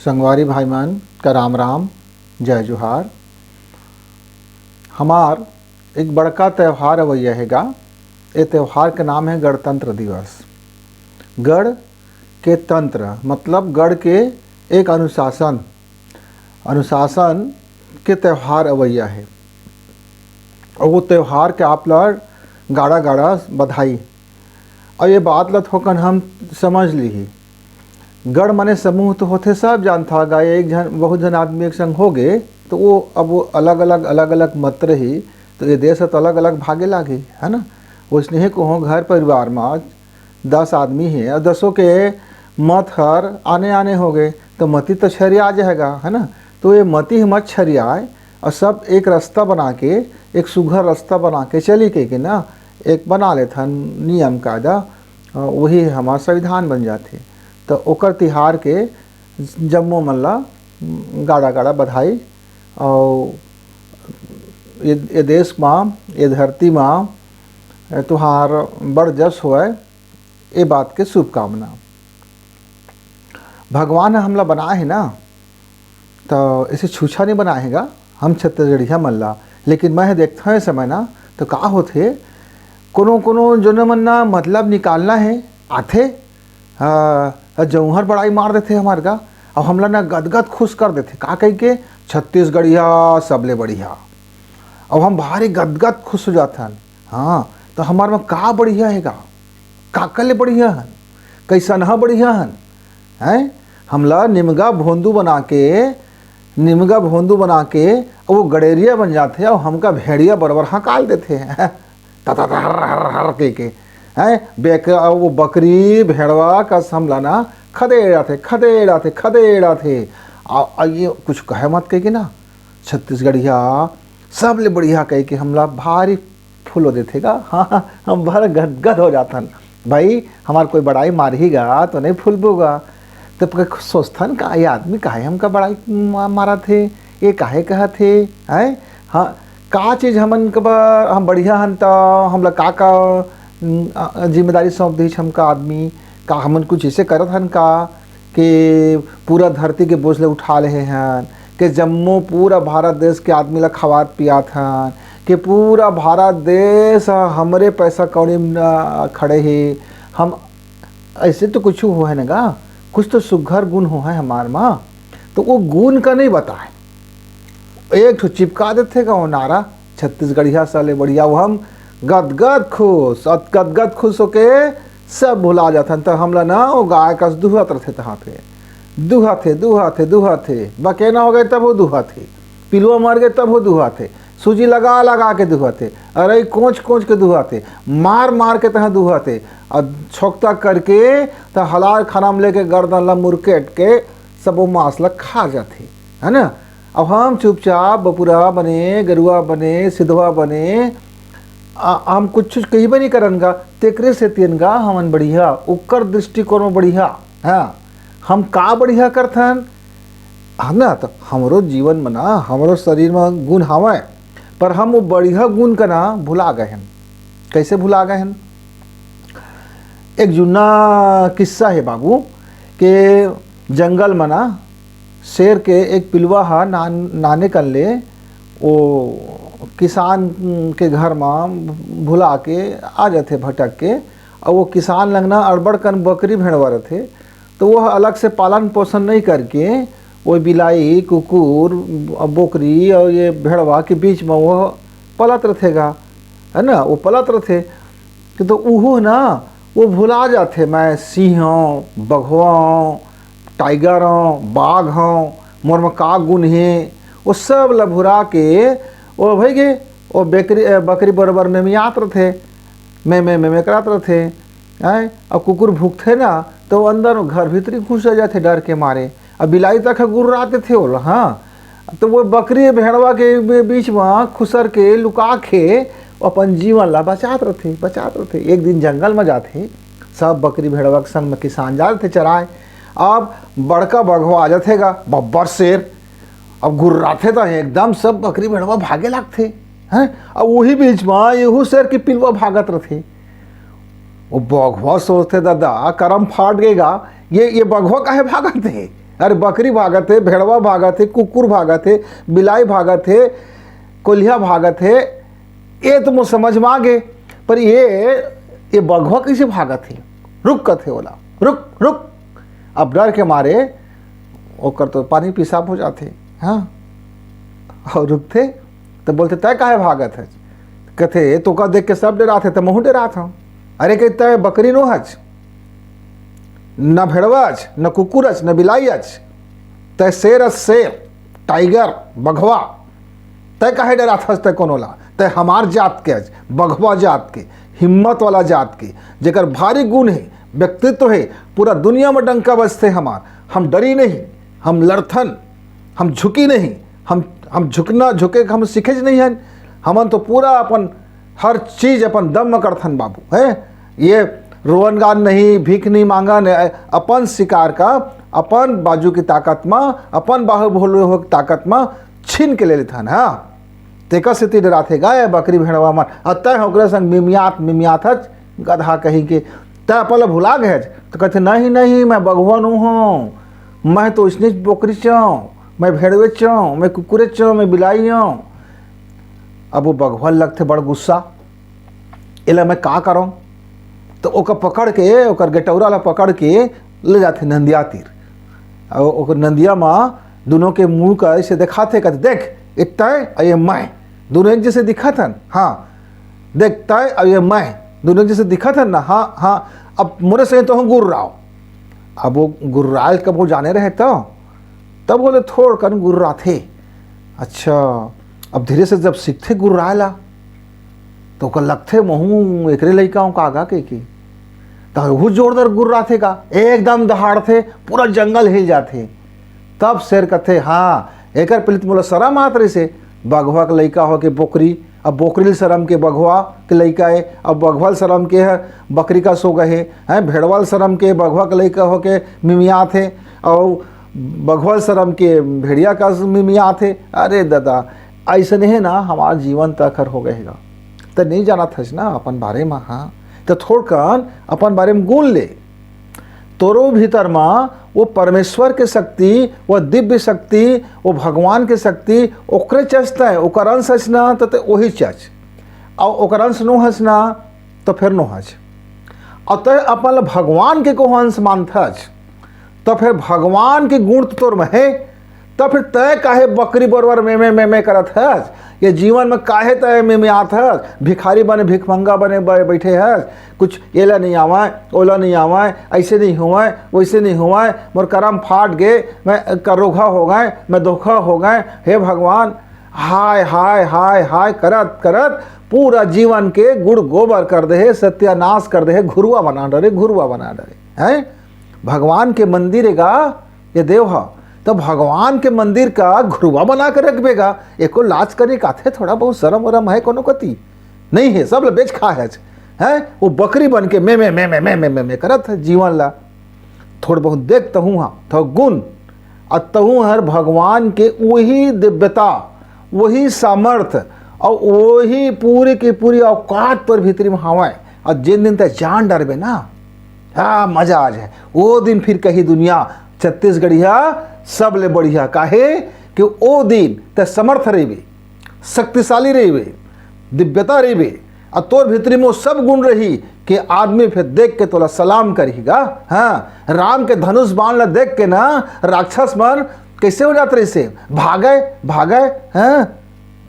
संगवारी भाई मन का राम राम, जय जोहार। हमार एक बड़का त्यौहार अवैया हैगा। ये त्यौहार का नाम है गणतंत्र दिवस। गण के तंत्र मतलब गण के एक अनुशासन के त्यौहार अवैया है। और वो त्यौहार के आप लोग गाड़ा गाड़ा बधाई। और ये बात ल थोकन हम समझ ली। गण माने समूह तो होते सब जानता गा, एक जन बहुत जन आदमी एक संग हो गए तो वो अब वो अलग अलग मत रही तो ये देश तो अलग अलग भागे लागे, है ना। उसने को हो घर परिवार में 10 आदमी है और 10 के मत हर आने आने हो गए तो मती तो छरिया जाएगा, है ना। तो ये मती मत छरियाए और सब एक रास्ता बना के, एक सुघर रास्ता बना के चली के ना एक बना लेते नियम कायदा, वही हमारा संविधान बन जाते। तो ओकर तिहार के जम्मो मल्ला गाड़ा गाड़ा बधाई। और ये देश में, ये धरती में तुहार बड़ जस होए, ये बात के शुभकामना। भगवान हमला बनाए है ना, तो इसे छूछा नहीं बनाएगा हम छत्तीसगढ़िया मल्ला। लेकिन मैं देखता है समय ना तो का होते कोनो जो न मन्ना मतलब निकालना है आथे जौहर बड़ाई मार देते हमारे का। अब हमला ना गदगद खुश कर देते का कह के छत्तीसगढ़िया सबले बढ़िया। अब हम भारी गदगद खुश हो जाते हैं। हाँ तो हमारे में का बढ़िया हैगा, काकले बढ़िया हन, कैसन ह बढ़िया हन हैं। हमला निमगा भोंदू बना के वो गडेरिया बन जाते और हमका भेड़िया बरबर हकाल देते हैं तता हर के हैं। वो बकरी भेड़वा का हमला ना खदेड़ा थे। ये कुछ कहे मत कह के ना छत्तीसगढ़िया सबले बढ़िया कह के हमला भारी फूलो देतेगा। हाँ हम भर गदगद हो जाता भाई, हमार कोई बड़ाई मारेगा तो नहीं फूलबोगा। तब सोचथन का ये आदमी काहे हमका बड़ाई मारा थे, ये काहे कहा थे हैं। हाँ का चीज़ हमन कबर हम बढ़िया हन तो हमला का जिम्मेदारी सौंप दी हमका आदमी का। हमन कुछ ऐसे करत हन का कि पूरा धरती के बोझ ले उठा ले हन, कि जम्मू पूरा भारत देश के आदमी ला खवात पियात हन, कि पूरा भारत देश हमरे पैसा कौड़ी खड़े ही। हम ऐसे तो कुछ हो है ना, कुछ तो सुघर गुण हो है हमार माँ। तो वो गुण का नहीं बताए, एक ठो चिपका देते का वो नारा छत्तीसगढ़िया साले बढ़िया। वो हम गदगद खुश होके सब भुला जाते। तो हमला ना वो गाय का दुहत रहे तहाँ पे दुहा थे बकेना हो गए तब वो दुहा थे, पिलुआ मर गए तब वो दुहा थे, सूजी लगा के दुहा थे, अरे कोच के दुहा थे, मार के तहाँ दुहा थे। और छोकता करके तो हलार खाना में लेके गर्दन ला मुरकेट के सब वो मांस ला खा जाते, है ना। अब हम चुपचाप बपुरा बने, गरुआ बने, सिधवा बने, हम कुछ कहीं भी नहीं करनगा। तेकरे से तियनगा हमन बढ़िया, उकर दृष्टिकोण में बढ़िया। हाँ हम का बढ़िया करथन है ना। तो हमरो जीवन में ना, हमरो शरीर में गुण हवय, पर हम वो बढ़िया गुण का ना भुला गए हैं। कैसे भुला गए हैं? एक जुन्ना किस्सा है बाबू के जंगल में ना शेर के एक पिलवा हा नाने कर ले वो किसान के घर में भुला के आ जाते भटक के। और वो किसान लगना अड़बड़ कन बकरी भेड़वा रहे, तो वह अलग से पालन पोषण नहीं करके वो बिलाई, कुकुर, बकरी और ये भेड़वा के बीच में वो पलत रहेगा, है ना। वो पलत रहे तो वो ना वो भुला जाते मैं सिंह हूँ, बघवा हूँ, टाइगर हूँ, बाघ हूँ, मोर में का गुण है। वो सब लभुरा के वो भाई गे वो बकरी बराबर में मियात रहे, मैं करात रहे हैं। और कुकुर भूखते ना तो वो अंदर घर भीतरी घुस जाते डर के मारे। अब बिलाई तक गुर्राते थे वो। हाँ तो वो बकरी भेड़वा के बीच में खुसर के लुका के अपन जीवन ला बचात रहे। एक दिन जंगल में जाते सब बकरी भेड़वा के संग में किसान जा रहे थे चराए। अब बड़का बघवा आ जातेगा बब्बर शेर, अब गुर्राते तो एकदम सब बकरी भेड़वा भागे लगते हैं। अब वही बीच में यहू शेर की पिलवा भागत रहे। वो बघवा सोचते दादा करम फाट गएगा, ये बघवा काहे भागत है, अरे बकरी भागत है, भेड़वा भागत है, कुकुर भागत है, बिलाई भागत है, कोल्हिया भागत है, ये तो मुझे समझ में आ गए। पर ये बघवा कैसे भागत है? रुक कथे बोला, रुक रुक। अब डर के मारे ओकर तो पानी पेशाब हो जाते, हाँ, और रुकते तो बोलते तय काहे भागत है? कथे तो का देख के सब डरा थे, तो महू डरा था। अरे कहता है बकरी नो हज, न भेड़वाज, न कुकुरच, न बिलाईच, तय शेरच शेर, टाइगर बघवा, तय काहे डरा था? तय कोनोला तय हमार जात के अज, बघवा जात के, हिम्मत वाला जात के, जेकर भारी गुण है, व्यक्तित्व है, पूरा दुनिया में डंका बजते हमार। हम डरी नहीं, हम लड़थन, हम झुकी नहीं, हम झुकना झुके हम सीखे नहीं हैं। हमन तो पूरा अपन हर चीज अपन दम में करथन बाबू है। ये रोवन गान नहीं, भीख नहीं मांगा नहीं, अपन शिकार का अपन बाजू की ताकत में, अपन बाहुबल हो ताकत में छीन के ले लेथन। हाँ, तेका से डरा थे गाय बकरी भेड़वा मन अतः होकर संग मिमियात हज गधा कहीं के तय पल भुला गए। तो कहते नहीं नहीं, मैं बघवन हूँ, मैं तो इसने बकरी चाँ, मैं भेड़वे चाँ, मैं कुकुरे चाँ, मैं बिलाई हूँ। अब वो बघवन लगते बड़ गुस्सा, इला मैं का करूँ? तो ओकर पकड़ के, ओकर गेटौरा ला पकड़ के ले जाते नंदिया तीर। और ओकर नंदिया माँ दोनों के मुंह का ऐसे दिखाते, कहते देख इतना और ये मैं दोनों एक जैसे दिखा था। हाँ देखता है, और ये मैं दोनों एक जैसे दिखा था ना। हाँ हाँ, अब मुझे से तो हम गुर्राओ। अब वो गुर्राल कब वो जाने रहे तो तब बोले थोड़ कर गुर्रा थे। अच्छा, अब धीरे से जब सीखते गुर्राला तो कल लगते महू एक लड़का का आगा के की तो वो जोरदार गुर्रा थे का, एकदम दहाड़ थे, पूरा जंगल हिल जाते। तब शेर कथे हाँ एक पलित मोला शरम आत रही से, बघवा के लड़का हो के बोकरी, अब बोकरी शरम के बघवा के लड़का है, अब बघवाल शरम के है बकरी का सो गए हैं, भेड़वाल शरम के बघवा के लड़का हो के मिमिया थे, और बघवाल शरम के भेड़िया का मिमिया थे। अरे दादा ऐसे नहीं है ना, हमारा जीवन तखर हो गएगा। तो नहीं जाना था ना अपन बारे में। हाँ, तो थोड़कन अपन बारे में गुण ले, तोरो भीतर में वो परमेश्वर के शक्ति, वो दिव्य शक्ति, वो भगवान के शक्ति ओकरे चचता है। ओकर अंश हंसना तो वही चच, और ओकर अंश नो हंसना तो फिर नो हंस। और तय अपन भगवान के को अंश मानथच तो फिर भगवान के गुण तो तोर में है। तो फिर तय काहे बकरी बरवर में करत हस? ये जीवन में काहे तय में आत हस? भिखारी बने, भिखमंगा बने बैठे हस, कुछ एला नहीं आवाए, ओला नहीं आवाए, ऐसे नहीं हुआ, वैसे नहीं हुआ, मोर करम फाट गए, मैं करोखा हो गए, मैं धोखा हो गए। हे भगवान, हाय हाय हाय हाय करत करत पूरा जीवन के गुड़ गोबर कर दे, सत्यानाश कर दे, घुरुआ बना डरे, घुरुआ बना डरे। हैं भगवान के मंदिर का ये देव है, तो भगवान के मंदिर का घुरुआ बना कर रखबेगा। एको लाज करे का थे, थोड़ा बहुत शर्म वरम है कोनो कति नहीं है, सब बेच खा है। वो बकरी बन के मैं करत है जीवन ला। थोड़ा बहुत देख तहूँ हाँ तो गुण और तहूँ हर भगवान के वही दिव्यता, वही सामर्थ्य और वही पूरी की पूरी औकात पर भीतरी में हवाएं। और जिन दिन तक जान डरबे ना, हाँ मजा आ जाए वो दिन, फिर कहीं दुनिया छत्तीसगढ़िया सब ले बढ़िया। काहे कि वो दिन ते समर्थ रही, शक्तिशाली रही, दिव्यता रही, और तोर भीतरी में सब गुण रही कि आदमी फिर देख के तोला सलाम करेगा। हाँ, राम के धनुष बाण ला देख के ना राक्षस मन कैसे हो जाते रही से, भागे भागे। हाँ,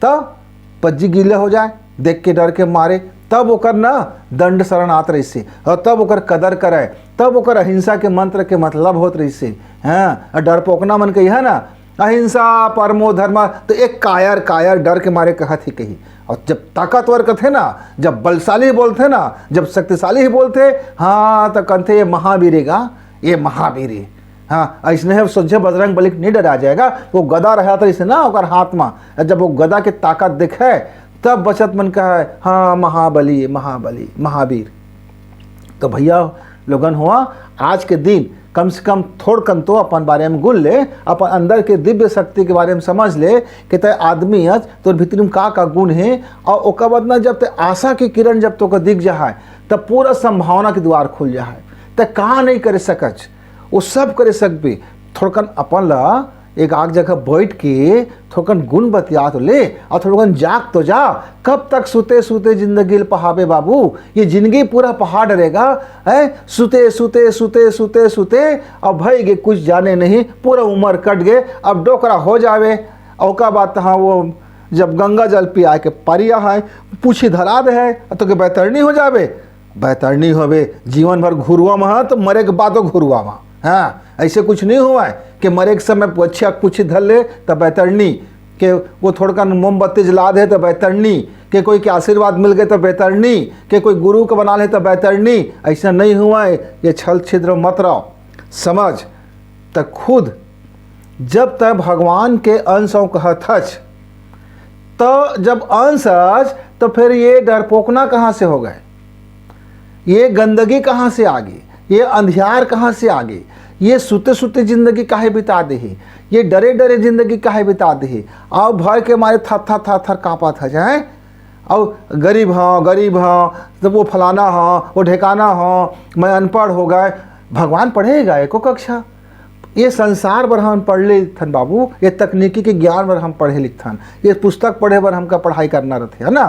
तब पज्जी गीले हो जाए देख के डर के मारे, तब ओकर ना दंड शरण आत रही से, और तब ओकर कदर करे, तब ओकर अहिंसा के मंत्र के मतलब होत रही से। हाँ, डरपोकना मन कही है ना, अहिंसा परमो धर्म, तो एक कायर कायर डर के मारे कहत ही कही। और जब ताकतवर कथे ना, जब बलशाली बोलते ना, जब शक्तिशाली ही बोलते, हाँ तो कहते ये महावीरेगा, ये महावीर। हाँ, ऐसने है सोचे बजरंग बली नहीं डरा जाएगा। वो गदा रहा था इसे ना ओकर हाथ में, जब वो गदा के ताकत दिखे तब बचत मन का है हाँ महाबली महाबली महावीर। तो भैया लोगन हुआ आज के दिन कम से कम थोड़कन तो अपन बारे में गुण ले, अपन अंदर के दिव्य शक्ति के बारे में समझ ले कि तय आदमी आज तो भीतर में का गुण है। और ओकर बाद ना जब तय आशा की किरण जब तो दिख जाए तब पूरा संभावना के द्वार खुल जाए। तय कहाँ नहीं करे सकच, वो सब करे सकबे। थोड़कन अपन ला एक आग जगह बैठ के थोड़कन गुण बतिया तो ले और थोड़कन जाग तो जा। कब तक सुते सुते जिंदगी पहावे बाबू, ये जिंदगी पूरा पहाड़ रहेगा है। सुते सुते सुते सुते सुते अब भाई गे कुछ जाने नहीं, पूरा उम्र कट गए, अब डोकरा हो जावे। और का बात हाँ वो जब गंगा जल पिया के परिया है पूछी धरा दे है तो के बैतरनी हो जावे। बैतरनी होवे जीवन भर घुरुआ में तो मरे के बातों घुरुआ में। हाँ ऐसे कुछ नहीं हुआ है कि मरे के समय अच्छा कुछ धर ले तो बैतरनी, कि वो थोड़ा मोमबत्ती जला दे तो बैतरनी, कि कोई के आशीर्वाद मिल गए तो बैतरनी, कि कोई गुरु को बना ले तो बैतरनी। ऐसा नहीं हुआ है। ये छल छिद्र मत रहो, समझ तक खुद जब तक भगवान के अंश कहथच, तो जब अंश तो फिर ये डरपोकना कहाँ से हो गए, ये गंदगी कहाँ से आ गई, ये अंधियार कहाँ से आ गई, ये सुते सुते जिंदगी काहे बिता दे, ये डरे डरे जिंदगी काहे बिता दे। और भय के मारे थर थर थर थर काँपा था जाए। और गरीब हाँ तो वो फलाना हाँ वो ढेकाना हाँ, मैं अनपढ़ हो गए। भगवान पढ़ेगा एको कक्षा, ये संसार पर हम पढ़ ले थन बाबू, ये तकनीकी के ज्ञान पर हम पढ़े लिखथन, ये पुस्तक पढ़े पर हमका पढ़ाई करना रहते है ना।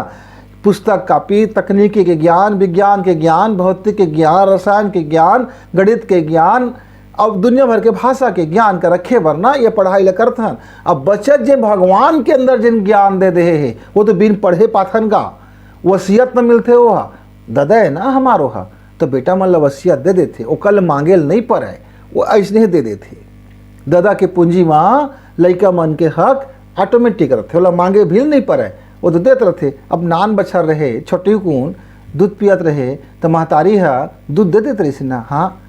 पुस्तक कापी, तकनीकी के ज्ञान, विज्ञान के ज्ञान, भौतिक के ज्ञान, रसायन के ज्ञान, गणित के ज्ञान, अब दुनिया भर के भाषा के ज्ञान का रखे वरना ये पढ़ाई ल करथन। अब बचत जिन भगवान के अंदर जिन ज्ञान दे दे है वो तो बिन पढ़े पाथन का वसीयत न मिलते हो दादा है ना हमारो हा, तो बेटा मन वसीयत दे देते, वो कल मांगे नहीं पड़े, वो ऐसे ही दे देते। दादा के पूंजी माँ लड़का मन के हक ऑटोमेटिक रहते, बोला मांगे भी नहीं पड़े, वो तो देते रहते। अब नान बछर रहे छोटी कून दूध पियत रहे तो महतारी है दूध दे देते रही ना। हाँ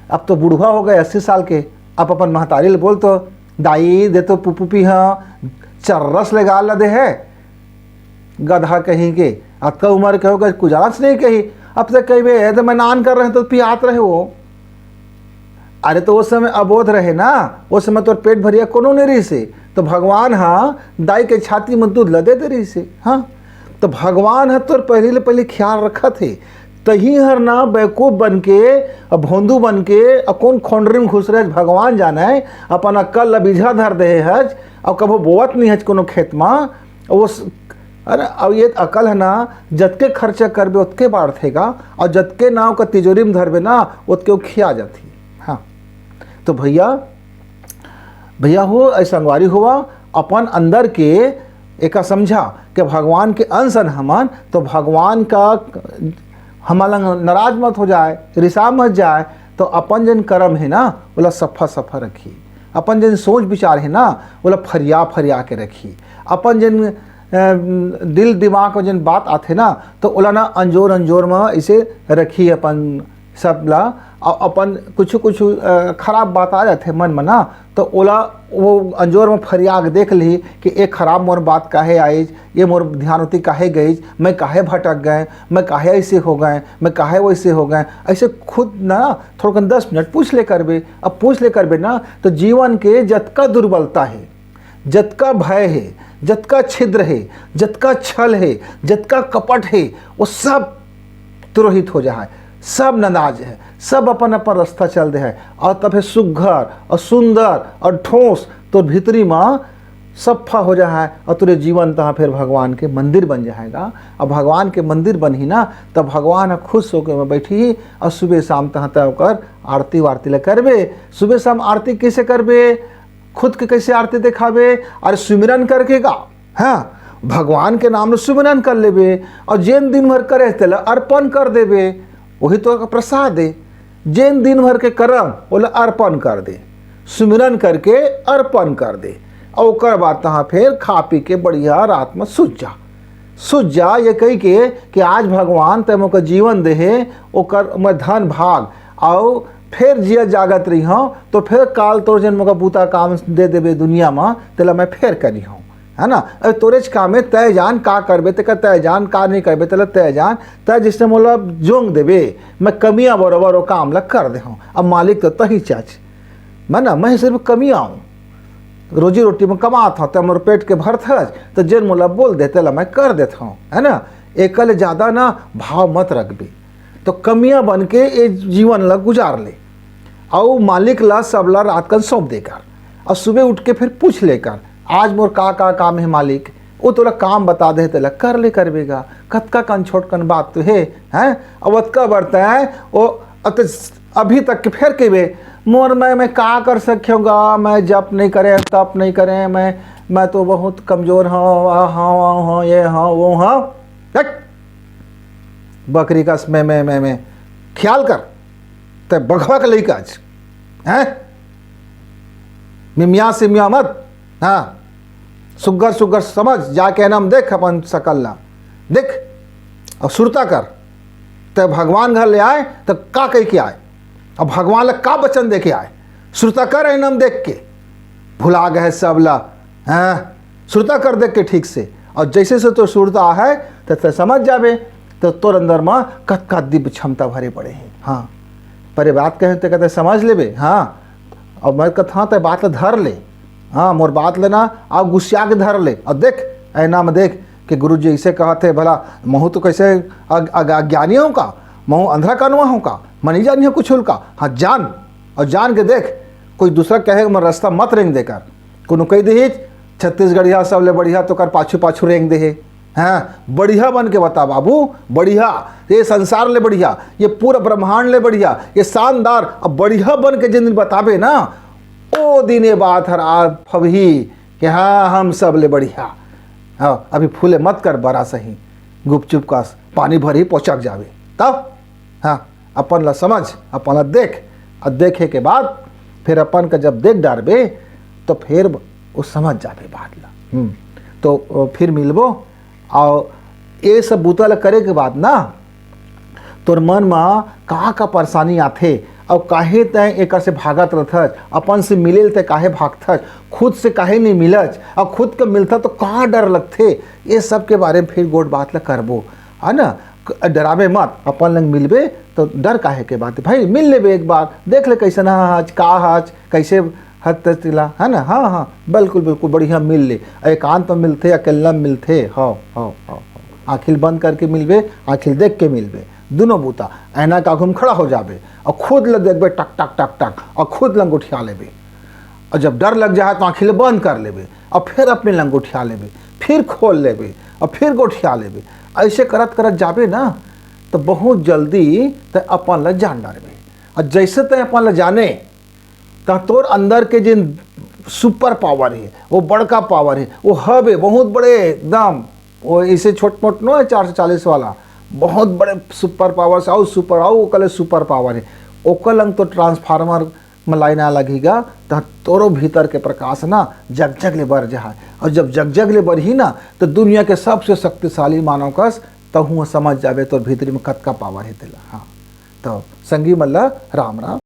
अब तो बूढ़ा हो गए 80 साल के, अब अपन महतारी ले बोल तो दाई दे तो पुपी हाँ चर्रस लगा ला दे है। गधा कहीं के अब का उम्र के होगा गुजारस नहीं कही, अब तक कही वे तो मैं नान कर रहे हैं तो पियात रहे वो। अरे तो उस समय अबोध रहे ना, उस समय तो पेट भरिया कोनो नहीं रही से, तो भगवान हाँ दाई के छाती में दूध लदे दे रही से। हाँ तो भगवान है तो पहले ख्याल रखा थे, तही हर ना बेवकूफ़ बन के भोंदू बन के कौन खोंडरी में घुस रहे भगवान जाना है। अपन अक्ल बीझा धर दे हज और कभो बोवत नहीं हज कोनो खेत में वो। अरे अब ये अकल है ना, जतके खर्चा करबे उतके बढ़ेगा और जतके नाव का तिजोरी में धरबे ना उतके वो खिया जाती। हाँ तो भैया हो ऐसा अंगवारी हुआ अपन अंदर के एक समझा कि भगवान के अंश हमन, तो भगवान का हमारा नाराज मत हो जाए, रिसा मत जाए। तो अपन जन कर्म है ना बोला सफा रखी, अपन जन सोच विचार है ना बोला फरिया के रखी, अपन जन दिल दिमाग और जन बात आते ना तो ओला ना अंजोर में इसे रखी अपन सब ला। और अपन कुछ खराब बात आ जाते मन में ना तो ओला वो अंजोर में फरियाग देख ली कि एक खराब मोर बात काहे आई, ये मोर ध्यान होती काहे गई, मैं काहे भटक गए, मैं काहे ऐसे हो गए, मैं काहे वैसे हो गए। ऐसे खुद ना थोड़ा 10 मिनट पूछ ले करबे। अब पूछ ले करबे ना तो जीवन के जतका दुर्बलता है, जतका भय है, जतका छिद्र है, जतका छल है, जतका कपट है, वो सब तुरोहित हो जाए, सब नदाज है, सब अपन अपन रास्ता चल दे है। और तब है सुघर और सुंदर और ठोस तो भीतरी माँ सफ़ा हो जाए और तुरे जीवन तहाँ फिर भगवान के मंदिर बन जाएगा। और भगवान के मंदिर बन ही ना तब भगवान खुश होकर मैं बैठी और सुबह शाम तहाँ तय कर आरती वारती ले करबे। सुबह शाम आरती कैसे करबे, खुद के कैसे आरती दिखाबे, अरे सुमिरन करके का। हाँ भगवान के नाम में सुमिरन कर लेबे और जैन दिन भर करे तेला अर्पण कर देबे, वही तो प्रसाद है। जैन दिन भर के कर्म बोले अर्पण कर दे, सुमिरन करके अर्पण कर दे और ओकर बाद तहाँ फिर खा पी के बढ़िया रात में सुझ जा ये कही के कि आज भगवान तय मोका जीवन दे है, ओकर मैं धन भाग और फिर जिया जागत रही हूँ तो फिर काल तोर जन मोका बूता काम दे देवे दुनिया में तेला मैं फिर करी हूँ, है ना। अरे तोरेज काम है तय जान का करबे ते तय जान का नहीं करबे तेला तय जान तय जिसने मोला जोंग देबे मैं कमियाँ बराबर वो काम लग कर दे हूँ। अब मालिक तो तही चाच मैं ना, मैं सिर्फ कमियाँ हूँ, रोजी रोटी में कमात हूँ तो मोर पेट के भरत है तो जेन मोला बोल दे तेला मैं कर देता हूँ, है ना। एकल ज़्यादा ना भाव मत रखबे, तो कमियाँ बन के ये जीवन लग गुजार ले। और मालिक ला सबला रात कन सौंप देकर और सुबह उठ के फिर पूछ लेकर आज मोर का काम है मालिक, वो तोला काम बता दे तेला कर ले करवेगा। कतका कन छोट कन बात तो है हैं। अब अतका बढ़ता है वो अभी तक के फिर के वे मोर मैं का कर सकूँगा, मैं जप नहीं करें तप नहीं करें, मैं तो बहुत कमज़ोर हूँ, हाँ ये हाँ वो हाँ। बकरी का मैं ख्याल कर ते बघवा के लई काज हैं, मिमिया से मिया मत। हाँ सुगर सुगर समझ जाके नाम देख अपन सकल ला देख और सुरता कर ते भगवान घर ले आए तो का कह के आए और भगवान ला का वचन दे के आए। सुरता कर नाम देख के भुला गए सब ला। हाँ सुरता कर देख के ठीक से और जैसे से तो सुरता है तो समझ जावे तो तोर अंदर में कत दिव्य क्षमता भरे पड़े हैं। हाँ पर बात कहे तो कहते समझ लेबे। हाँ और मैं कहता हाँ तो बात धर ले। हाँ मोर बात लेना आप गुस्सा के धर ले और देख ऐना में देख कि गुरु जी ऐसे कहा थे भला महू तो कैसे अज्ञानी हो का, महू अंधरा कानुआ हो का, मनी जानी हो कुछ का। हाँ जान और जान के देख कोई दूसरा कहे मैं रास्ता मत रेंग देकर कोनो कही दे छत्तीसगढ़िया सब ले बढ़िया तो कर पाछू पाछू रेंग दे। हाँ बढ़िया बन के बता बाबू, बढ़िया ये संसार ले बढ़िया, ये पूरा ब्रह्मांड ले बढ़िया, ये शानदार अब बढ़िया बन के जिन दिन बताबे ना ओ दिन ये बात हर आज फबही कि हाँ हम सब ले बढ़िया। हाँ अभी फूले मत कर बड़ा सही गुपचुप का पानी भरी पोचक जावे तब। हाँ अपन ला समझ अपन ला देख और देखे के बाद फिर अपन का जब देख डारबे तो फिर वो समझ जाबे बात ला। तो फिर मिलबो और ये सब बूता ला करे के बाद ना तोर मन में का परेशानी आथे और काहे तय एक से भागत रहत, अपन से मिले ते काहे भागत, खुद से काहे नहीं मिलच और खुद के मिलता तो कहाँ डर लगथे। ये सब के बारे में फिर गोट बात ला करबो है ना। डरावे मत, अपन लंग मिलबे तो डर काहे के बात भाई मिल लेबे एक बार देख ले कैसे ना आज का आज कैसे हद तिला है ना। हाँ हाँ बिल्कुल बिल्कुल बढ़िया मिल ले, एकांत में मिलते अकेला मिलते। हाँ आखिल बंद करके मिलबे, आखिल देख के मिलबे, दोनों बूता ऐना का घूम खड़ा हो जाबे और खुद ल देखबे टक टक टक टक और खुद लंग उठिया लेबे। और जब डर लग जाए तो आखिल बंद कर लेबे और फिर अपने लंग उठिया लेबे, फिर खोल लेबे और फिर गोठिया लेबे। ऐसे करत करत जाबे ना तो बहुत जल्दी ते अपन ला जान डारबे। और जैसे ते अपन ला जाने तो तोर अंदर के जिन सुपर पावर है वो बड़का पावर है वो हबे बहुत बड़े एकदम, वो इसे छोट मोट नो है 440 वाला, बहुत बड़े सुपर पावर से आओ सुपर आओ कल सुपर पावर है ओकर लंग तो ट्रांसफार्मर में लाइन आ लगेगा तो तोरो भीतर के प्रकाश ना जग जग ले बढ़ जाए। और जब जग जग ले बढ़ी ना तो दुनिया के सबसे शक्तिशाली मानव कस तो हुआ समझ जावे तो भीतरी में कत का पावर है तेला। हाँ तो संगी मल्ला राम राम।